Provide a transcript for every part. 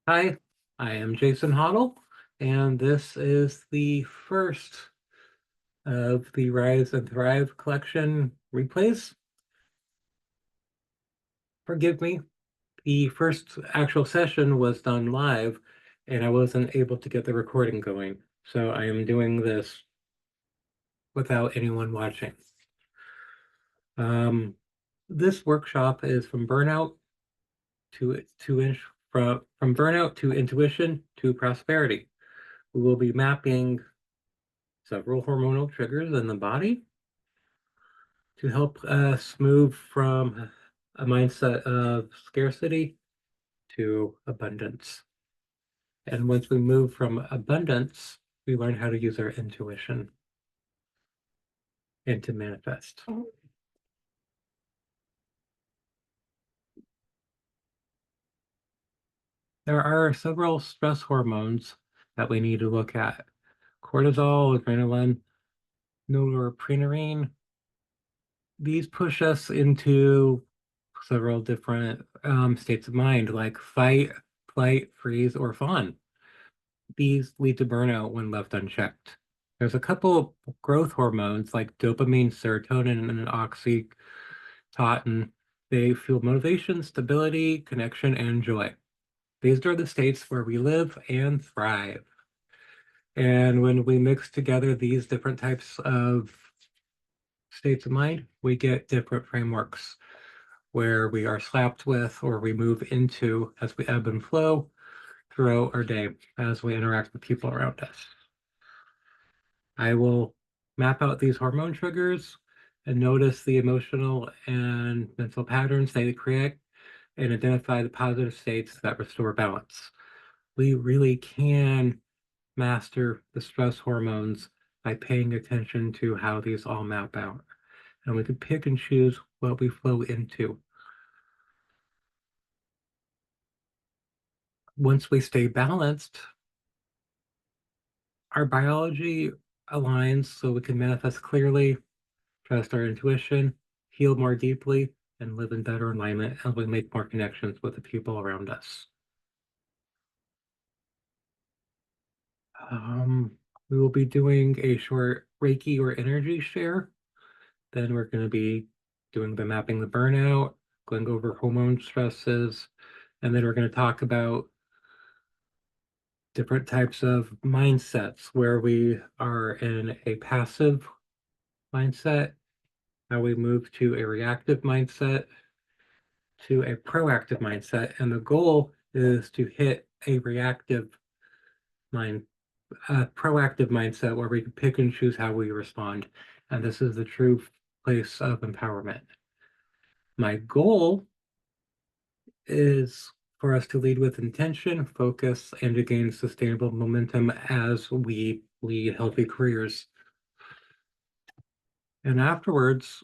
Hi, I am Jason Hoddle, and this is the first of the Rise and Thrive collection replays. Forgive me, the first actual session was done live, and I wasn't able to get the recording going, so I am doing this without anyone watching. This workshop is from burnout from burnout to intuition to prosperity. We will be mapping several hormonal triggers in the body to help us move from a mindset of scarcity to abundance. And once we move from abundance, we learn how to use our intuition and to manifest. There are several stress hormones that we need to look at. Cortisol, adrenaline, norepinephrine. These push us into several different states of mind, like fight, flight, freeze, or fawn. These lead to burnout when left unchecked. There's a couple of growth hormones like dopamine, serotonin, and oxytocin. They fuel motivation, stability, connection, and joy. These are the states where we live and thrive. And when we mix together these different types of states of mind, we get different frameworks where we are slapped with or we move into as we ebb and flow throughout our day as we interact with people around us. I will map out these hormone triggers and notice the emotional and mental patterns they create and identify the positive states that restore balance. We really can master the stress hormones by paying attention to how these all map out. And we can pick and choose what we flow into. Once we stay balanced, our biology aligns so we can manifest clearly, trust our intuition, heal more deeply, and live in better alignment as we make more connections with the people around us. Um, we will be doing a short Reiki or energy share. Then we're going to be doing the mapping the burnout, going over hormone stresses, and then we're going to talk about different types of mindsets where we are in a passive mindset, how we move to a reactive mindset, to a proactive mindset. And the goal is to hit a mind, proactive mindset where we can pick and choose how we respond. And this is the true place of empowerment. My goal is for us to lead with intention, focus, and to gain sustainable momentum as we lead healthy careers. And afterwards,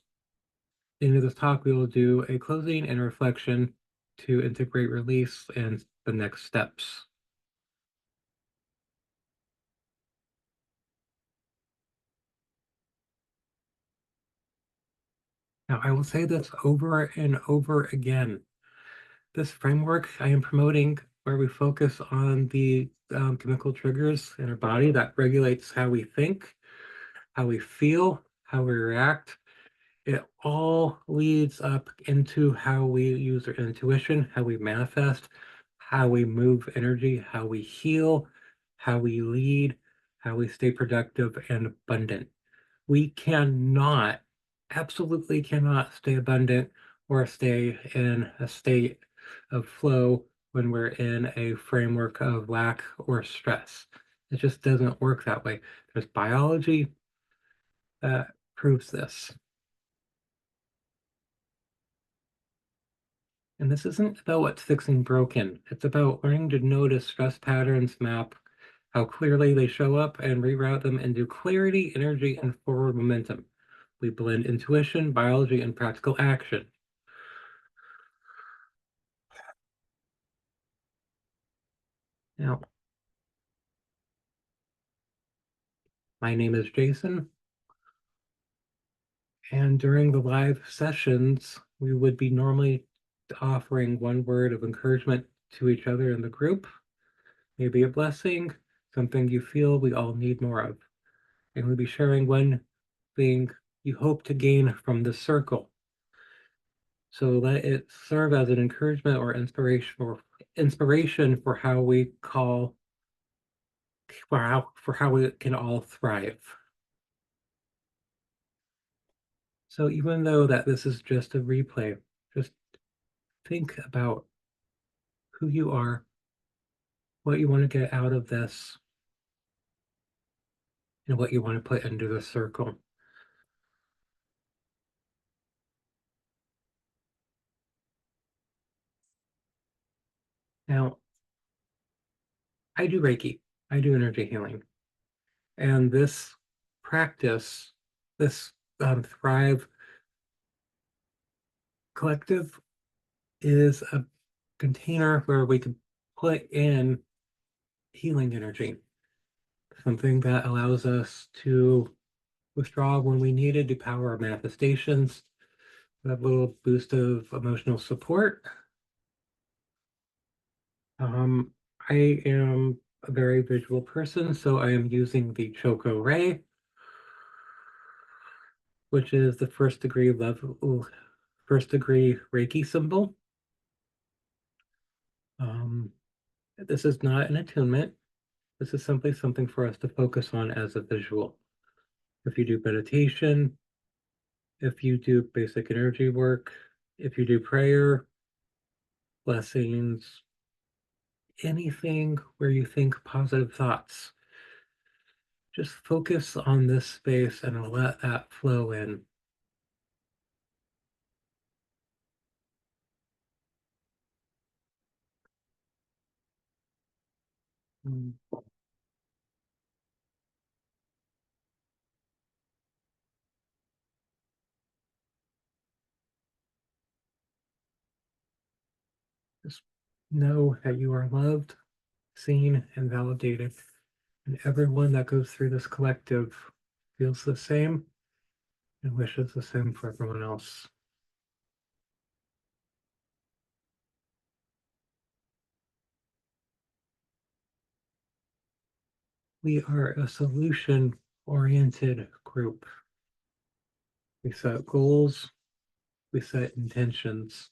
into this talk, we will do a closing and reflection to integrate release and the next steps. Now, I will say this over and over again. This framework I am promoting, where we focus on the chemical triggers in our body that regulates how we think, how we feel, how we react. It all leads up into how we use our intuition, how we manifest, how we move energy, how we heal, how we lead, how we stay productive and abundant. We cannot, absolutely cannot stay abundant or stay in a state of flow when we're in a framework of lack or stress. It just doesn't work that way. There's biology that proves this. And this isn't about what's fixing broken. It's about learning to notice stress patterns, map how clearly they show up, and reroute them into clarity, energy, and forward momentum. We blend intuition, biology, and practical action. Now, my name is Jason, and during the live sessions, we would be normally offering one word of encouragement to each other in the group. maybe a blessing, something you feel we all need more of. And we'll be sharing one thing you hope to gain from this circle. So let it serve as an encouragement or inspiration for how we call for how we can all thrive. So even though that this is just a replay, just think about who you are, what you want to get out of this, and what you want to put into the circle. Now, I do Reiki, I do energy healing, and this practice, this Thrive collective is a container where we can put in healing energy, something that allows us to withdraw when we need it to power our manifestations, that little boost of emotional support. Um, I am a very visual person, so I am using the Choco Ray, which is the first degree Reiki symbol. Um, this is not an attunement. This is simply something for us to focus on as a visual. If you do meditation, if you do basic energy work, if you do prayer, blessings, anything where you think positive thoughts, just focus on this space and let that flow in. Just know that you are loved, seen, and validated. And everyone that goes through this collective feels the same and wishes the same for everyone else. We are a solution-oriented group. We set goals, we set intentions.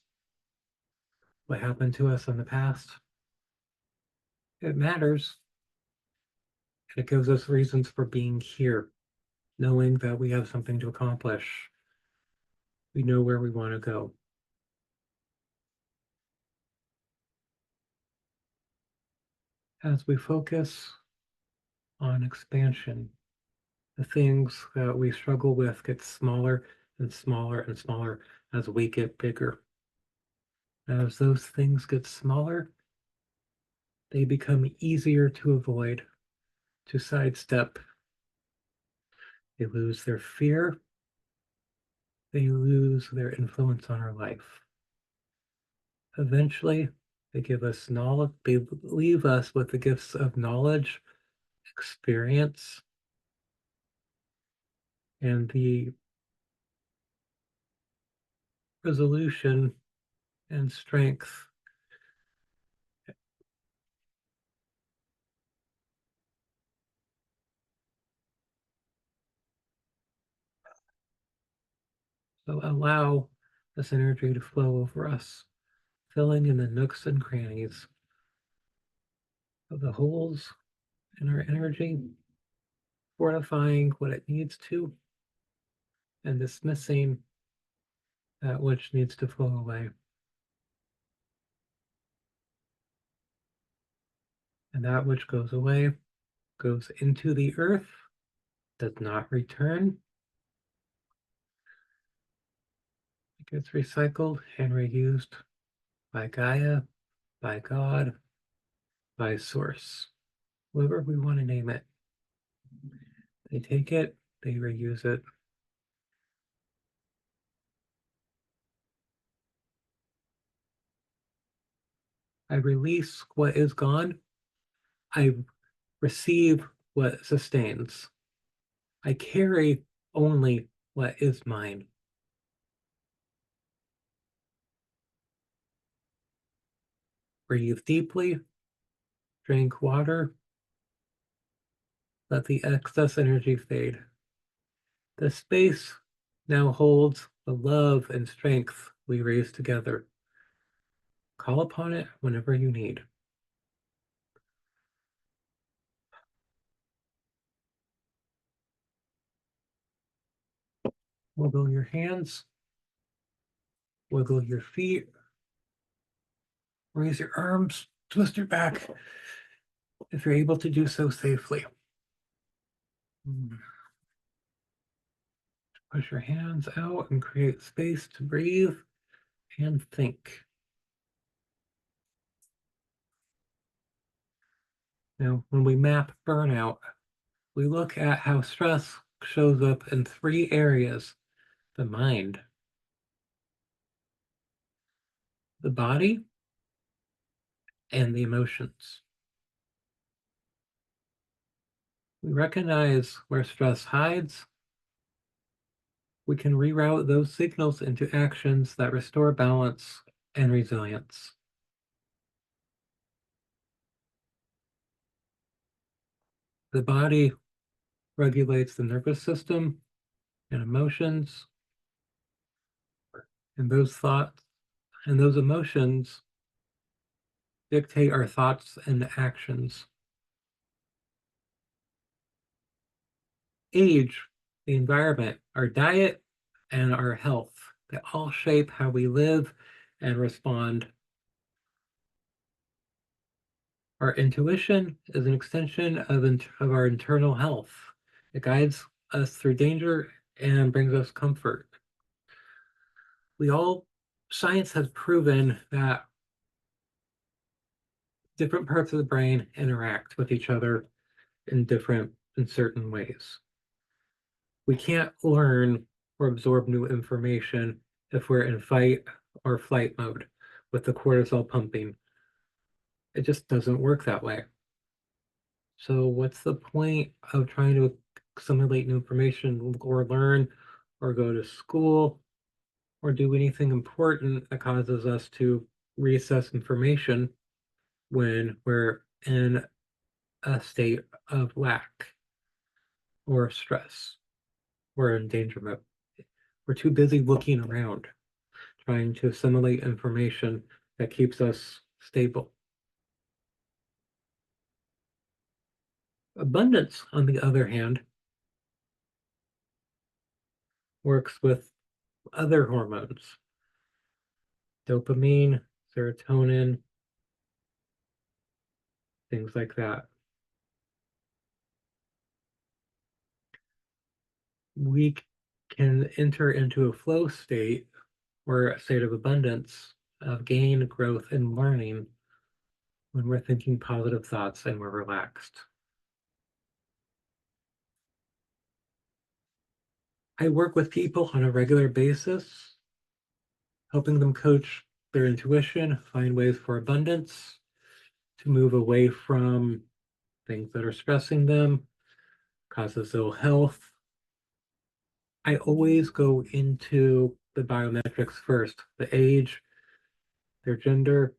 What happened to us in the past, it matters. And it gives us reasons for being here, knowing that we have something to accomplish. We know where we want to go. As we focus on expansion, the things that we struggle with get smaller and smaller and smaller as we get bigger. As those things get smaller, they become easier to avoid, to sidestep. They lose their fear, they lose their influence on our life. Eventually, they give us knowledge, they leave us with the gifts of knowledge, experience, and the resolution and strength. So allow this energy to flow over us, filling in the nooks and crannies of the holes in our energy, fortifying what it needs to, and dismissing that which needs to flow away. And that which goes away goes into the earth, does not return. It gets recycled and reused by Gaia, by God, by Source, whoever we want to name it. They take it, they reuse it. I release what is gone. I receive what sustains. I carry only what is mine. Breathe deeply Drink water. Let the excess energy fade. The space now holds the love and strength we raise together. Call upon it whenever you need. Wiggle your hands, wiggle your feet, raise your arms, twist your back if you're able to do so safely. Push your hands out and create space to breathe and think. Now, when we map burnout, we look at how stress shows up in three areas: the mind, the body, and the emotions. We recognize where stress hides. We can reroute those signals into actions that restore balance and resilience. The body regulates the nervous system and emotions, and those thoughts and those emotions dictate our thoughts and actions. Age, the environment, our diet, and our health, they all shape how we live and respond. Our intuition is an extension of our internal health. It guides us through danger and brings us comfort. We all, Science has proven that different parts of the brain interact with each other in certain ways. We can't learn or absorb new information if we're in fight or flight mode with the cortisol pumping. It just doesn't work that way. So what's the point of trying to assimilate new information or learn or go to school or do anything important that causes us to reassess information when we're in a state of lack or stress? We're in danger mode. We're too busy looking around, trying to assimilate information that keeps us stable. Abundance, on the other hand, works with other hormones: dopamine, serotonin, things like that. We can enter into a flow state or a state of abundance, of gain, growth, and learning when we're thinking positive thoughts and we're relaxed. I work with people on a regular basis, helping them coach their intuition, find ways for abundance, to move away from things that are stressing them, causes ill health. I always go into the biometrics first: the age, their gender,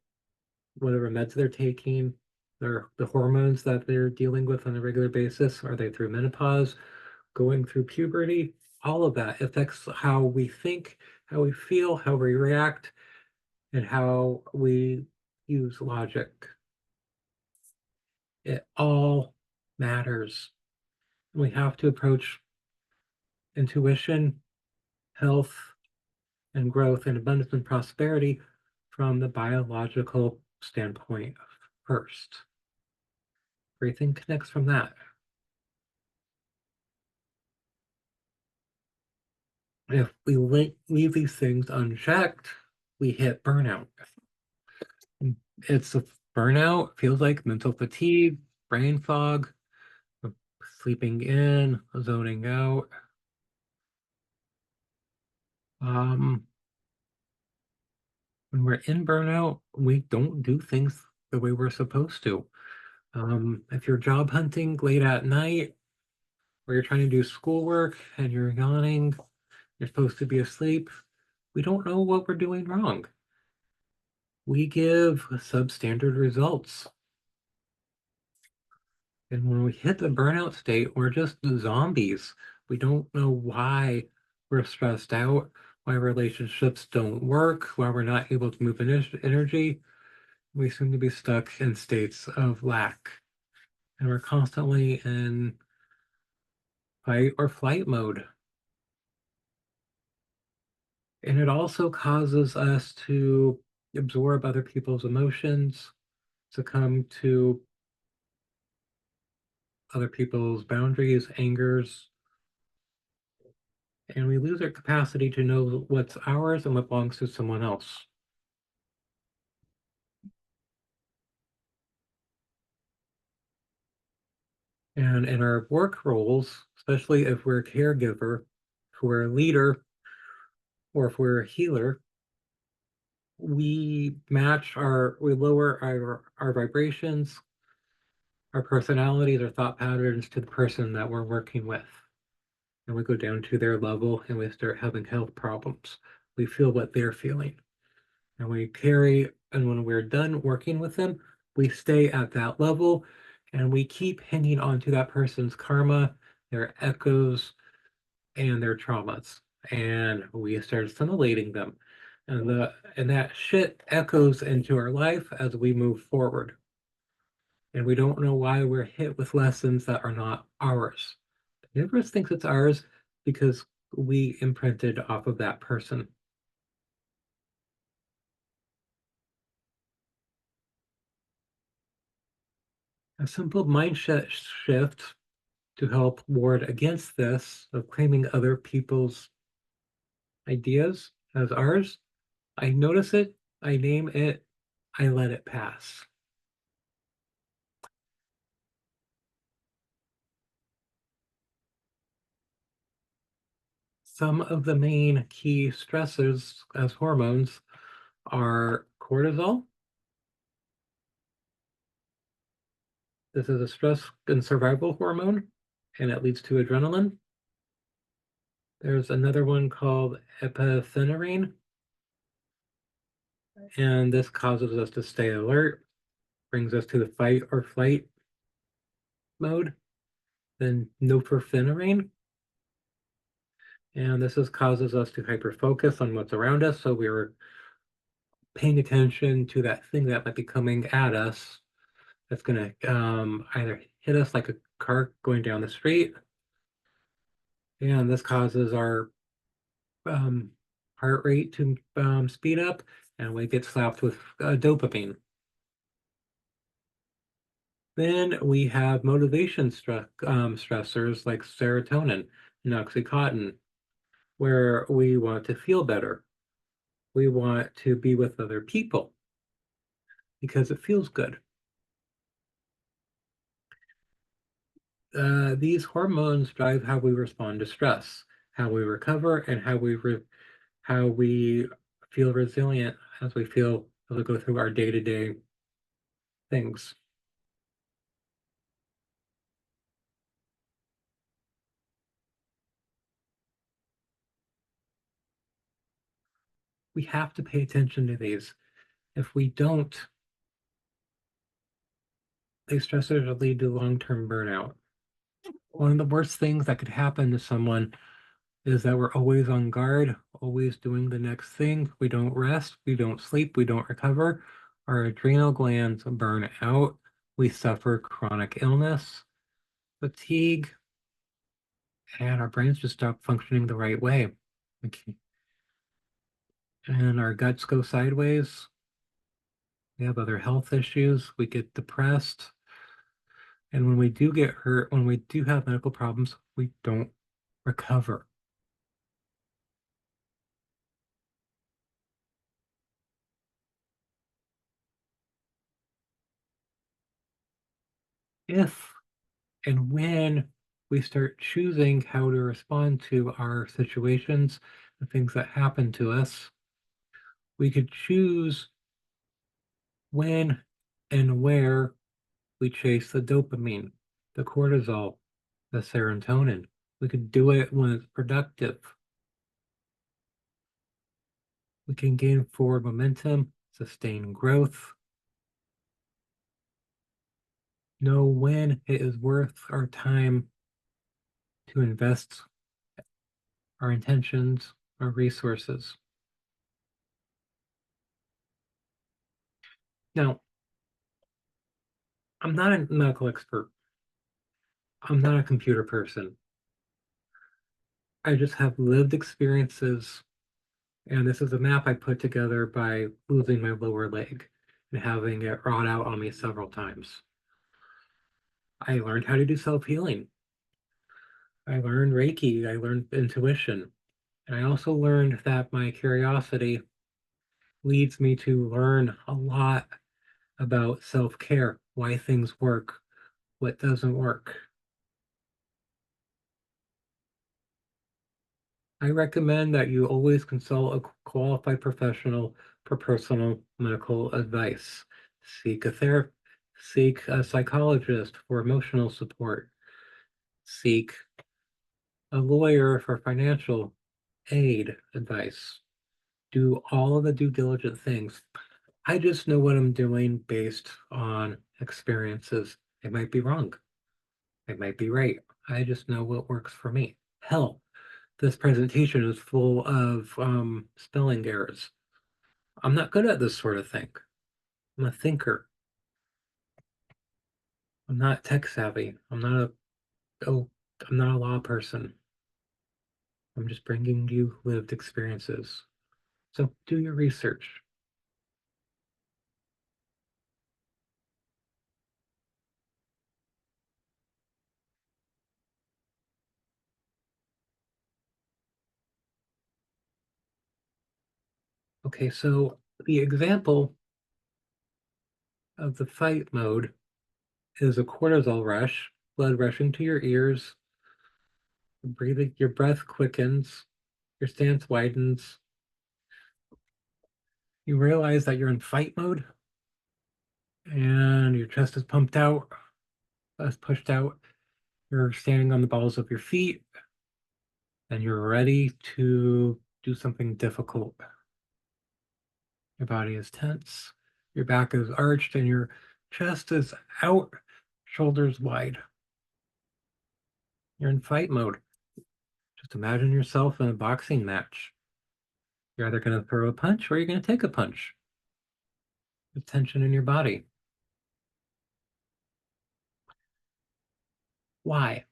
whatever meds they're taking, the hormones that they're dealing with on a regular basis. Are they through menopause, going through puberty? All of that affects how we think, how we feel, how we react, and how we use logic. It all matters. We have to approach intuition, health, and growth and abundance and prosperity from the biological standpoint first. Everything connects from that. If we leave these things unchecked, we hit burnout. It's a burnout, feels like mental fatigue, brain fog, sleeping in, zoning out. Um, when we're in burnout, we don't do things the way we're supposed to. If you're job hunting late at night, or you're trying to do schoolwork and you're yawning, you're supposed to be asleep, we don't know what we're doing wrong. We give substandard results. And when we hit the burnout state, we're just zombies. We don't know why we're stressed out, why relationships don't work, why we're not able to move energy. We seem to be stuck in states of lack. And we're constantly in fight or flight mode. And it also causes us to absorb other people's emotions, succumb to other people's boundaries, angers, and we lose our capacity to know what's ours and what belongs to someone else. And in our work roles, especially if we're a caregiver, if we're a leader, or if we're a healer, we lower our vibrations, our personalities, our thought patterns to the person that we're working with. And we go down to their level and we start having health problems. We feel what they're feeling. And and when we're done working with them, we stay at that level and we keep hanging on to that person's karma, their echoes, and their traumas. And we start assimilating them. And that shit echoes into our life as we move forward. And we don't know why we're hit with lessons that are not ours. The universe thinks it's ours because we imprinted off of that person. A simple shift to help ward against this of claiming other people's ideas as ours. I notice it, I name it, I let it pass. Some of the main key stressors as hormones are cortisol. This is a stress and survival hormone, and it leads to adrenaline. There's another one called epinephrine, and this causes us to stay alert, brings us to the fight or flight mode. Then norepinephrine, and causes us to hyper focus on what's around us. So we're paying attention to that thing that might be coming at us that's going to either hit us like a car going down the street. And this causes our um, heart rate to speed up and we get slapped with dopamine. Then we have stressors like serotonin and oxytocin, where we want to feel better. We want to be with other people because it feels good. These hormones drive how we respond to stress, how we recover, and how we feel resilient as we go through our day-to-day things. We have to pay attention to these. If we don't, these stressors will lead to long-term burnout. One of the worst things that could happen to someone is that we're always on guard, always doing the next thing. We don't rest, we don't sleep, we don't recover. Our adrenal glands burn out. We suffer chronic illness, fatigue, and our brains just stop functioning the right way. Okay. And our guts go sideways. We have other health issues. We get depressed. And when we do get hurt, when we do have medical problems, we don't recover. If and when we start choosing how to respond to our situations, the things that happen to us, we could choose when and where we chase the dopamine, the cortisol, the serotonin. We could do it when it's productive. We can gain forward momentum, sustain growth, know when it is worth our time to invest our intentions, our resources. Now, I'm not a medical expert. I'm not a computer person. I just have lived experiences, and this is a map I put together by losing my lower leg and having it wrought out on me several times. I learned how to do self-healing. I learned Reiki. I learned intuition. And I also learned that my curiosity leads me to learn a lot about self-care, why things work, what doesn't work. I recommend that you always consult a qualified professional for personal medical advice. Seek a therapist, seek a psychologist for emotional support, seek a lawyer for financial aid advice. Do all of the due diligent things. I just know what I'm doing based on experiences. It might be wrong. It might be right. I just know what works for me. Hell, this presentation is full of spelling errors. I'm not good at this sort of thing. I'm a thinker. I'm not tech savvy. Oh, I'm not a law person. I'm just bringing you lived experiences. So do your research. Okay, so the example of the fight mode is a cortisol rush, blood rushing to your ears, breathing, your breath quickens, your stance widens. You realize that you're in fight mode and your chest is pumped out, pushed out. You're standing on the balls of your feet and you're ready to do something difficult. Your body is tense, your back is arched, and your chest is out, shoulders wide. You're in fight mode. Just imagine yourself in a boxing match. You're either going to throw a punch or you're going to take a punch. There's tension in your body. Why?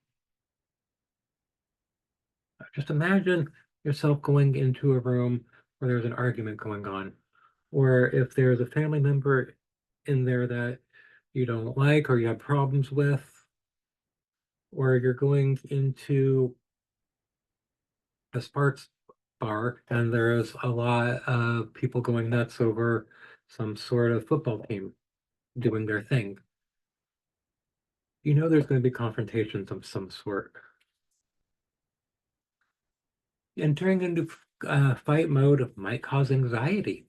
Just imagine yourself going into a room where there's an argument going on, or if there's a family member in there that you don't like or you have problems with, or you're going into a sports bar and there's a lot of people going nuts over some sort of football team doing their thing. You know there's going to be confrontations of some sort. Entering into fight mode might cause anxiety.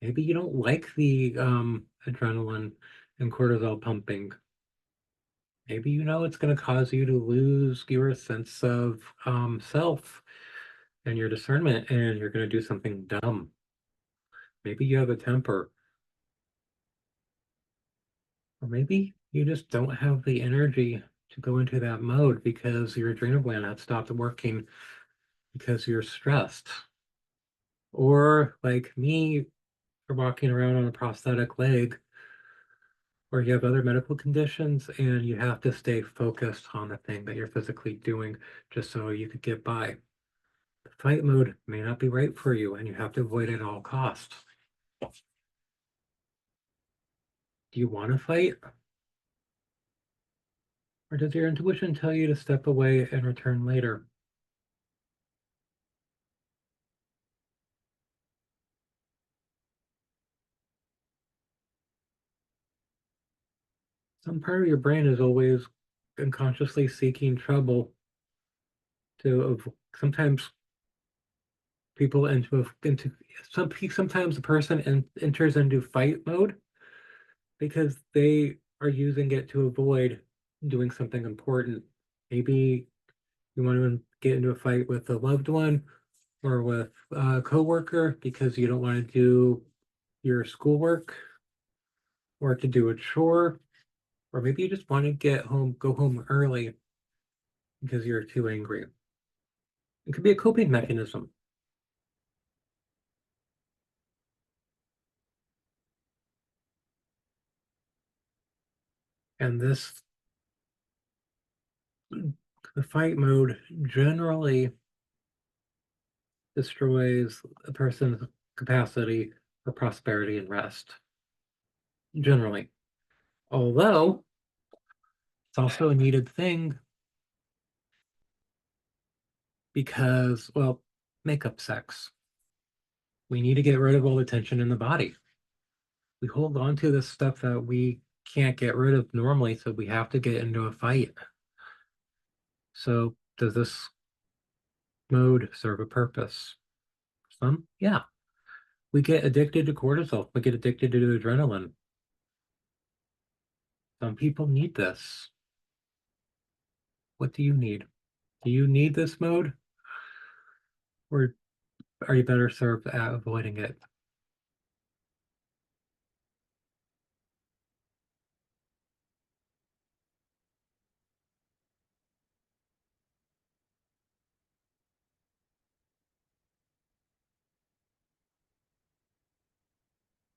Maybe you don't like the adrenaline and cortisol pumping. Maybe you know it's going to cause you to lose your sense of self and your discernment, and you're going to do something dumb. Maybe you have a temper, or maybe you just don't have the energy to go into that mode because your adrenal gland has stopped working because you're stressed. Or like me, you're walking around on a prosthetic leg, or you have other medical conditions and you have to stay focused on the thing that you're physically doing just so you could get by. The fight mode may not be right for you and you have to avoid it at all costs. Do you want to fight? Or does your intuition tell you to step away and return later? Some part of your brain is always unconsciously seeking trouble sometimes people into sometimes the person enters into fight mode because they are using it to avoid doing something important. Maybe you want to get into a fight with a loved one or with a coworker because you don't want to do your schoolwork or to do a chore. Or maybe you just want to go home early because you're too angry. It could be a coping mechanism. And the fight mode generally destroys a person's capacity for prosperity and rest. Generally. Although it's also a needed thing because, well, makeup sex. We need to get rid of all the tension in the body. We hold on to this stuff that we can't get rid of normally, so we have to get into a fight. So does this mode serve a purpose? Some, yeah. We get addicted to cortisol. We get addicted to adrenaline. Some people need this. What do you need? Do you need this mode, or are you better served at avoiding it?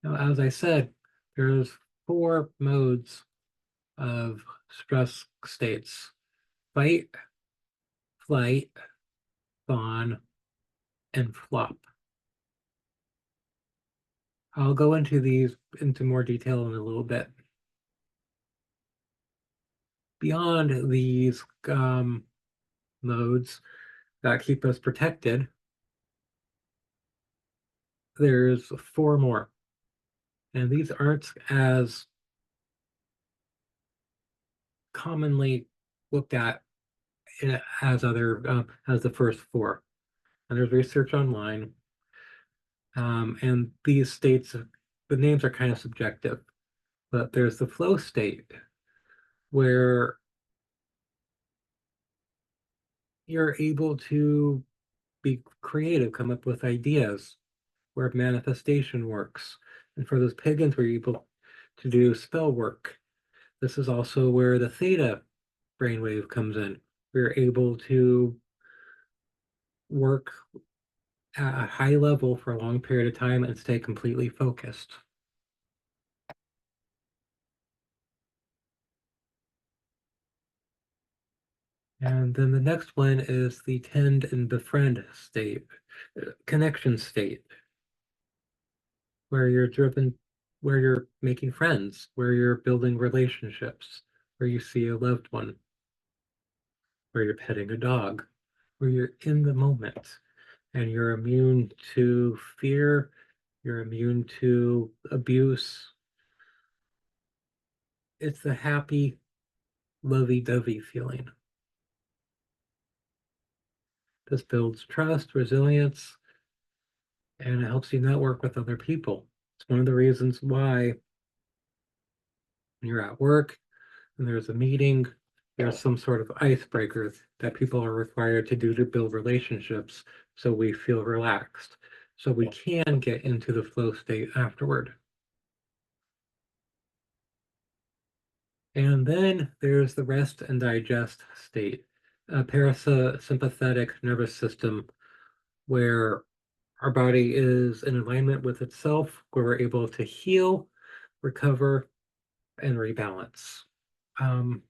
Now, as I said, there's four modes of stress states: fight, flight, fawn, and flop. I'll go into these into more detail in a little bit. Beyond these modes that keep us protected, there's four more. And these aren't as commonly looked at as as the first four. And there's research online. And these states, the names are kind of subjective, but there's the flow state where you're able to be creative, come up with ideas, where manifestation works. And for those pagans, we're able to do spell work. This is also where the theta brainwave comes in. We're able to work at a high level for a long period of time and stay completely focused. And then the next one is the tend and befriend state, connection state, where you're driven, where you're making friends, where you're building relationships, where you see a loved one, where you're petting a dog, where you're in the moment and you're immune to fear, you're immune to abuse. It's a happy, lovey-dovey feeling. This builds trust, resilience, and it helps you network with other people. It's one of the reasons why when you're at work and there's a meeting, there's some sort of icebreaker that people are required to do to build relationships so we feel relaxed, so we can get into the flow state afterward. And then there's the rest and digest state, a parasympathetic nervous system where our body is in alignment with itself, where we're able to heal, recover, and rebalance. Um,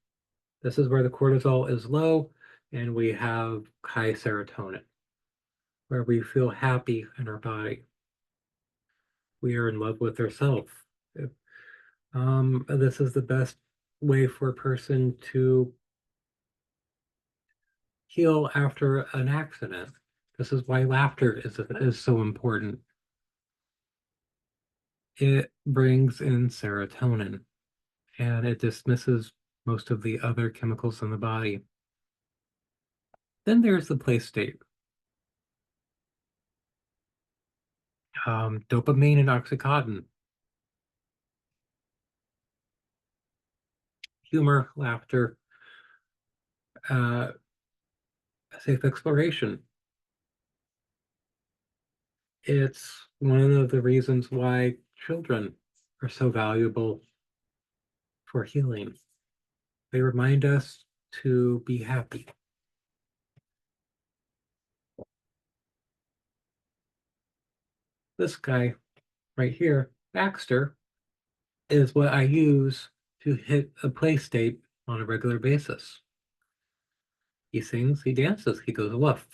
this is where the cortisol is low and we have high serotonin, where we feel happy in our body. We are in love with ourselves. This is the best way for a person to heal after an accident. This is why laughter is so important. It brings in serotonin and it dismisses most of the other chemicals in the body. Then there's the play state. Dopamine and oxytocin, humor, laughter, uh, safe exploration. It's one of the reasons why children are so valuable for healing. They remind us to be happy. This guy right here, Baxter, is what I use to hit a play state on a regular basis. He sings, he dances, he goes woof.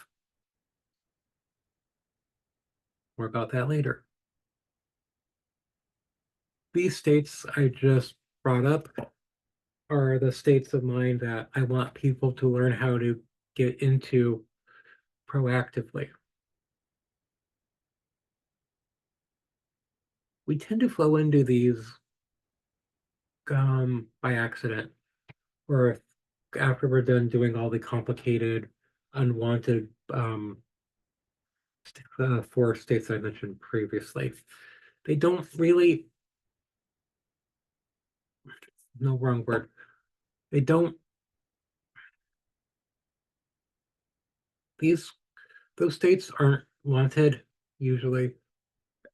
More about that later. These states I just brought up are the states of mind that I want people to learn how to get into proactively. We tend to flow into these by accident, or after we're done doing all the complicated, unwanted four states I mentioned previously. They don't really, no wrong word. They don't, these, those states aren't wanted usually.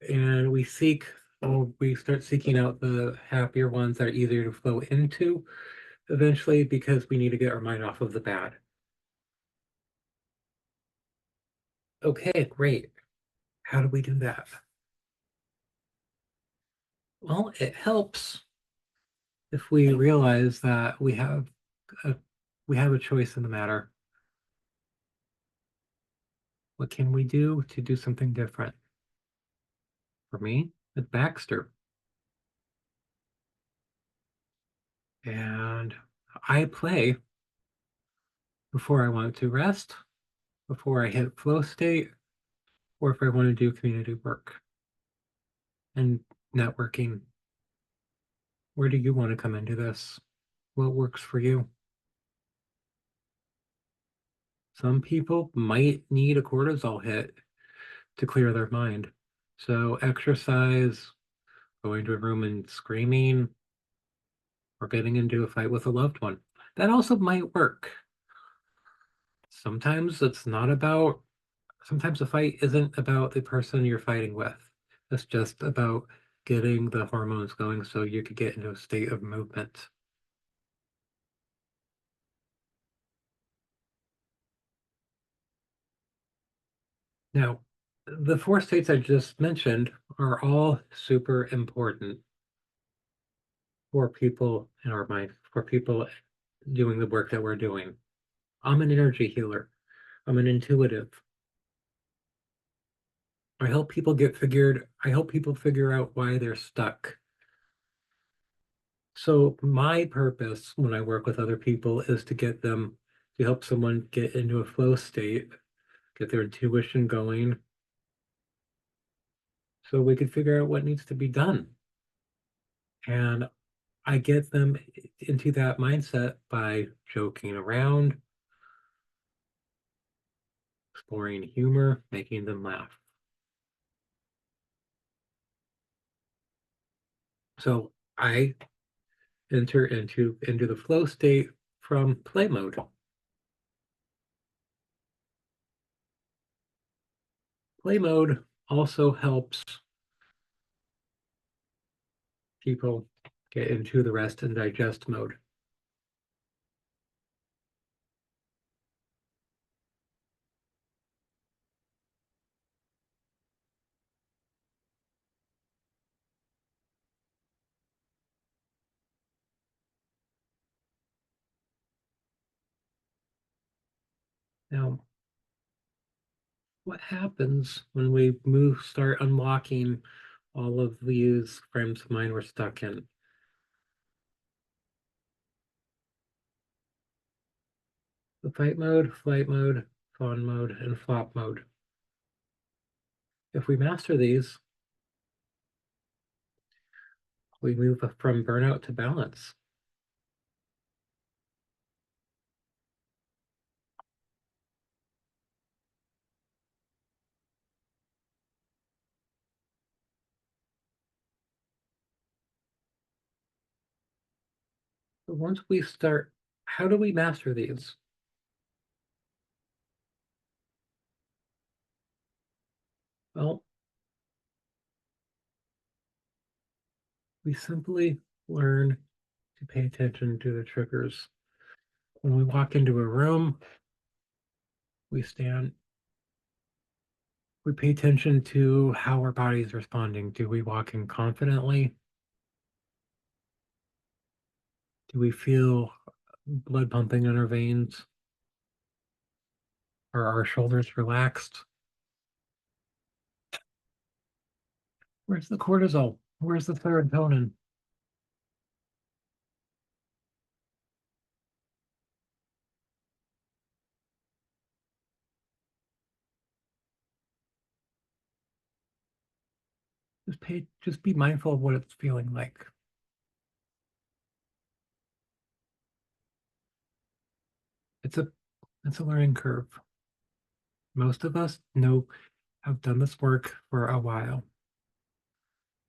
And we start seeking out the happier ones that are easier to flow into eventually because we need to get our mind off of the bad. Okay, great. How do we do that? Well, it helps if we realize that a, we have a choice in the matter. What can we do to do something different? For me, with Baxter. And I play before I want to rest, before I hit flow state, or if I want to do community work and networking. Where do you want to come into this? What works for you? Some people might need a cortisol hit to clear their mind. So exercise, going to a room and screaming, or getting into a fight with a loved one. That also might work. Sometimes it's not about, sometimes a fight isn't about the person you're fighting with. It's just about getting the hormones going so you could get into a state of movement. Now, the four states I just mentioned are all super important for people in our mind, for people doing the work that we're doing. I'm an energy healer. I'm an intuitive. I help people figure out why they're stuck. So my purpose when I work with other people is to get them to help someone get into a flow state, get their intuition going, so we can figure out what needs to be done. And I get them into that mindset by joking around, exploring humor, making them laugh. So I enter into the flow state from play mode. Play mode also helps people get into the rest and digest mode. Now, what happens when we start unlocking all of these frames of mind we're stuck in? The fight mode, flight mode, fawn mode, and flop mode. If we master these, we move from burnout to balance. But once we start, how do we master these? Well, we simply learn to pay attention to the triggers. When we walk into a room, we stand, we pay attention to how our body is responding. Do we walk in confidently? Do we feel blood pumping in our veins? Are our shoulders relaxed? Where's the cortisol? Where's the serotonin? Just be mindful of what it's feeling like. It's a it's a learning curve. Most of us have done this work for a while.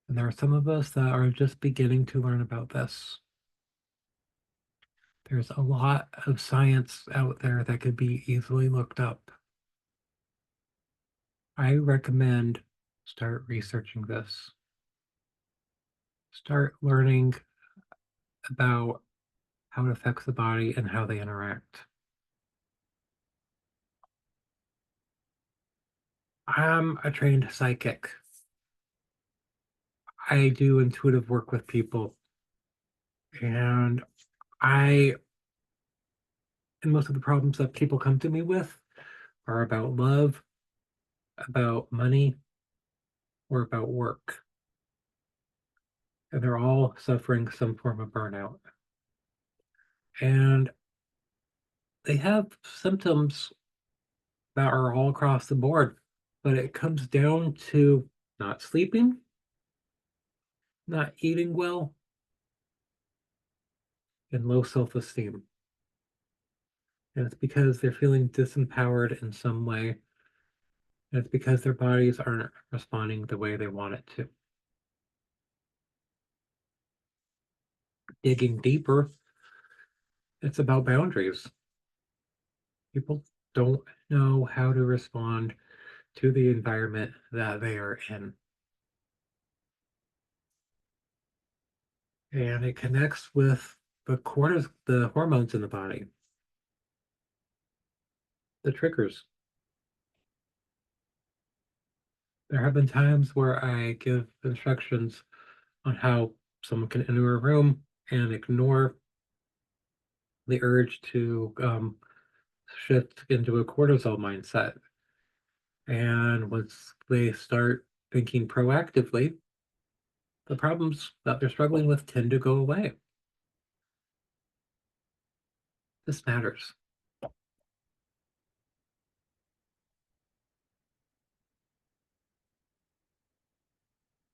And there are some of us that are just beginning to learn about this. There's a lot of science out there that could be easily looked up. I recommend start researching this. Start learning about how it affects the body and how they interact. I'm a trained psychic. I do intuitive work with people, and I and most of the problems that people come to me with are about love, about money, or about work. And they're all suffering some form of burnout. And they have symptoms that are all across the board, but it comes down to not sleeping, not eating well, and low self-esteem. And it's because they're feeling disempowered in some way. And it's because their bodies aren't responding the way they want it to. Digging deeper, it's about boundaries. People don't know how to respond to the environment that they are in. And it connects with the hormones in the body, the triggers. There have been times where I give instructions on how someone can enter a room and ignore the urge to shift into a cortisol mindset. And once they start thinking proactively, the problems that they're struggling with tend to go away. This matters.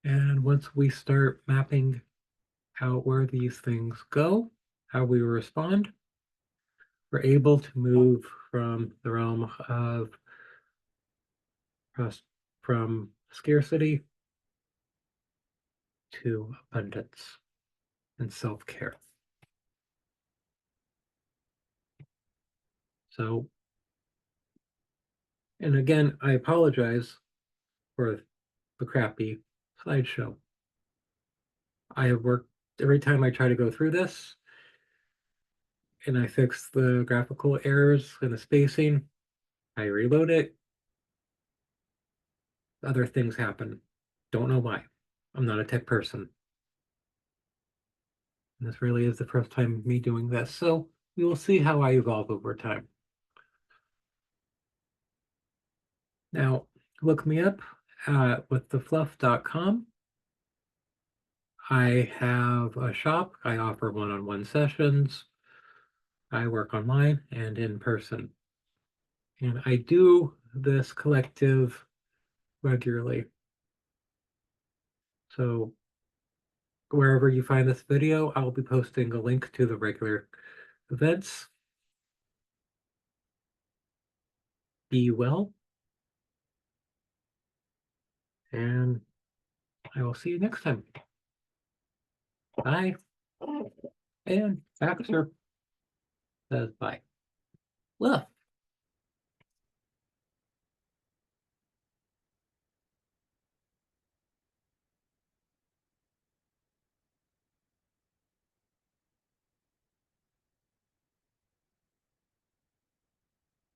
And once we start mapping out where these things go, how we respond, we're able to move from the realm of from scarcity to abundance and self-care. So, and again, I apologize for the crappy slideshow. I have worked every time I try to go through this and I fix the graphical errors and the spacing, I reload it, other things happen. Don't know why. I'm not a tech person. And this really is the first time me doing this. So we will see how I evolve over time. Now, look me up at withthefluff.com. I have a shop. I offer one-on-one sessions. I work online and in person. And I do this collective regularly. So wherever you find this video, I'll be posting a link to the regular events. Be well, and I will see you next time. Bye. And Baxter says bye. Left.